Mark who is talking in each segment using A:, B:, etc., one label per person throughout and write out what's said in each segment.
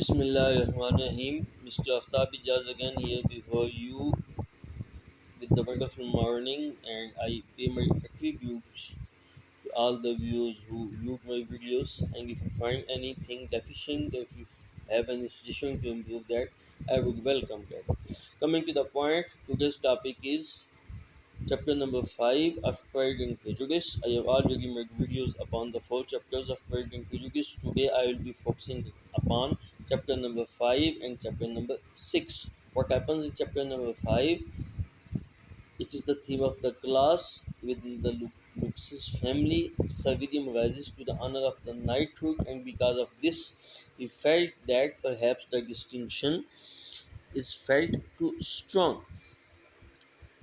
A: Bismillahirrahmanirrahim. Mr. Aftab Ijaz again here before you with the wonderful morning, and I pay my tributes to all the viewers who viewed my videos. And if you find anything deficient, if you have any suggestion to improve that, I would welcome that. Coming to the point, today's topic is chapter number 5 of Pride and Prejudice. I have already made videos upon the 4 chapters of Pride and Prejudice. Today I will be focusing upon chapter number 5 and chapter number 6. What happens in chapter number 5? It is the theme of the class within the Lux's family. Sir William rises to the honor of the knighthood, and because of this, he felt that perhaps the distinction is felt too strong.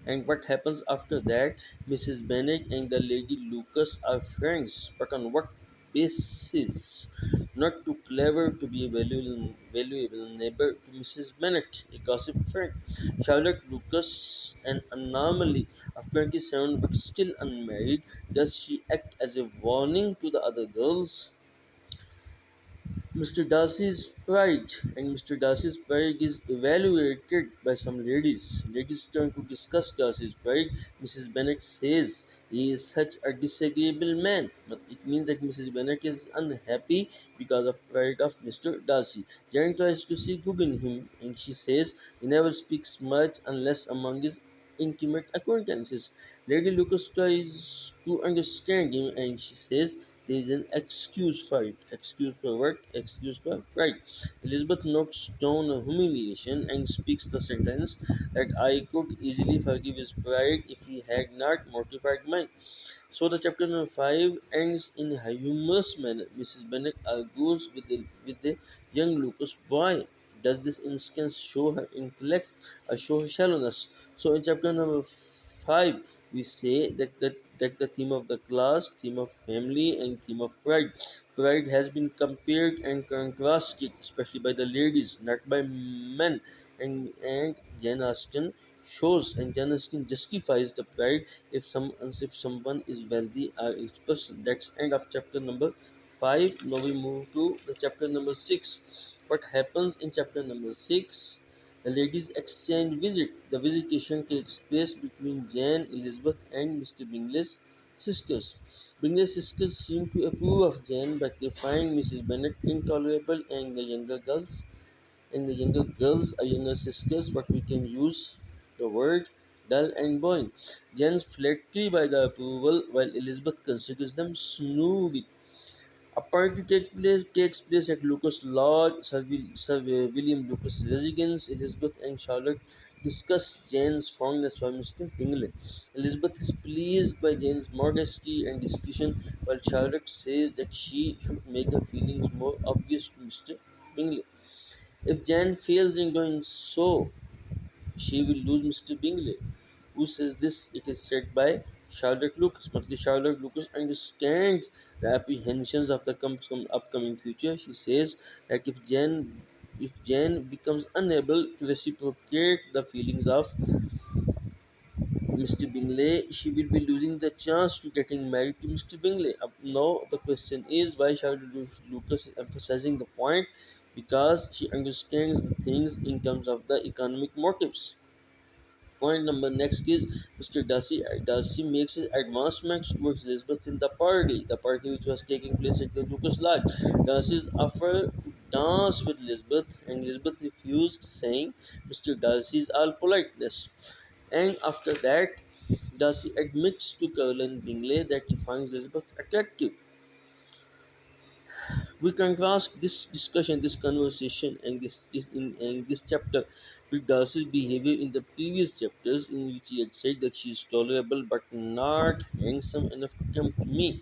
A: And what happens after that? Mrs. Bennet and the Lady Lucas are friends, but on what basis? Not too clever to be a valuable neighbor to Mrs. Bennet, a gossip friend. Charlotte Lucas, an anomaly of 27 but still unmarried, does she act as a warning to the other girls? Mr. Darcy's pride and Mr. Darcy's pride is evaluated by some ladies. Ladies turn to discuss Darcy's pride. Mrs. Bennet says he is such a disagreeable man. But it means that Mrs. Bennet is unhappy because of pride of Mr. Darcy. Jane tries to see good in him, and she says he never speaks much unless among his intimate acquaintances. Lady Lucas tries to understand him, and she says there is an excuse for it. Excuse for what? Excuse for right. Elizabeth notes down a humiliation and speaks the sentence that I could easily forgive his pride if he had not mortified mine. So the chapter number 5 ends in a humorous manner. Mrs. Bennet argues with the young Lucas boy. Does this instance show her intellect or show her shallowness? So in chapter number 5, we say that the theme of the class, theme of family, and theme of pride. Pride has been compared and contrasted, especially by the ladies, not by men. And Jane Austen shows and Jane Austen justifies the pride if someone is wealthy or rich person. That's end of chapter number 5. Now we move to the chapter number 6. What happens in chapter number 6? The ladies exchange visit. The visitation takes place between Jane, Elizabeth, and Mr. Bingley's sisters. Bingley's sisters seem to approve of Jane, but they find Mrs. Bennet intolerable, and the younger girls are younger sisters, what we can use the word dull and boring. Jane's flattered by the approval, while Elizabeth considers them snooty. A party takes place at Lucas Lodge. Sir William Lucas' residence. Elizabeth and Charlotte discuss Jane's fondness for Mr. Bingley. Elizabeth is pleased by Jane's modesty and discretion, while Charlotte says that she should make her feelings more obvious to Mr. Bingley. If Jane fails in doing so, she will lose Mr. Bingley. Who says this? It is said by Charlotte Lucas. But Charlotte Lucas understands the apprehensions of the upcoming future. She says that if Jane becomes unable to reciprocate the feelings of Mr. Bingley, she will be losing the chance to getting married to Mr. Bingley. Now the question is why Charlotte Lucas is emphasizing the point? Because she understands the things in terms of the economic motives. Point number next is Mr. Darcy. Darcy makes his advancements towards Elizabeth in the party which was taking place at the Lucas Lodge. Darcy's offer to dance with Elizabeth, and Elizabeth refused, saying, Mr. Darcy is all politeness. And after that, Darcy admits to Caroline Bingley that he finds Elizabeth attractive. We contrast this discussion, this conversation, and this chapter with Darcy's behavior in the previous chapters, in which he had said that she is tolerable but not handsome enough to tempt me.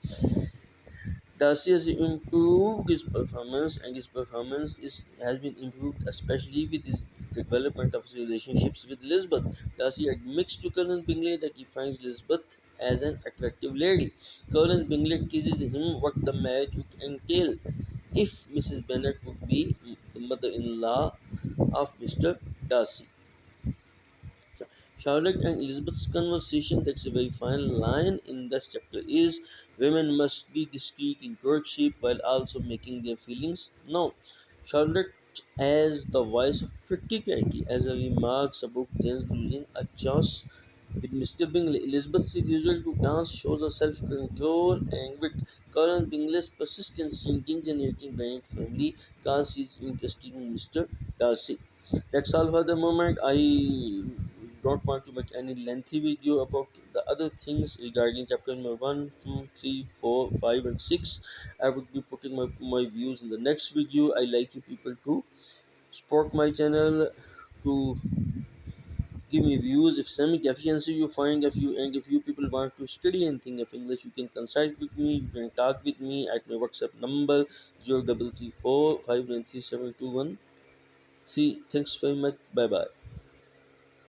A: Darcy has improved his performance, and his performance has been improved, especially with his development of his relationships with Elizabeth. Darcy admits to Colonel Bingley that he finds Elizabeth as an attractive lady. Colonel Bingley teases him what the marriage would entail if Mrs. Bennet would be the mother-in-law of Mr. Darcy. Charlotte and Elizabeth's conversation takes a very fine line in this chapter is women must be discreet in courtship while also making their feelings known. Charlotte as the voice of practicality, as a remarks about Jane's losing a chance with Mr. Bingley. Elizabeth's refusal to dance shows her self-control, and with Colonel Bingley's persistence in generating Bennet family, Cars is interesting in Mr. Darcy. That's all for the moment. I don't want to make any lengthy video about the other things regarding chapter number 1, 2, 3, 4, 5, and 6. I would be putting my views in the next video. I like you people to support my channel, to give me views. If some efficiency you find, if you people want to study anything of English, you can consult with me, you can talk with me at my WhatsApp number 0334 593 721. See, thanks very much. Bye bye.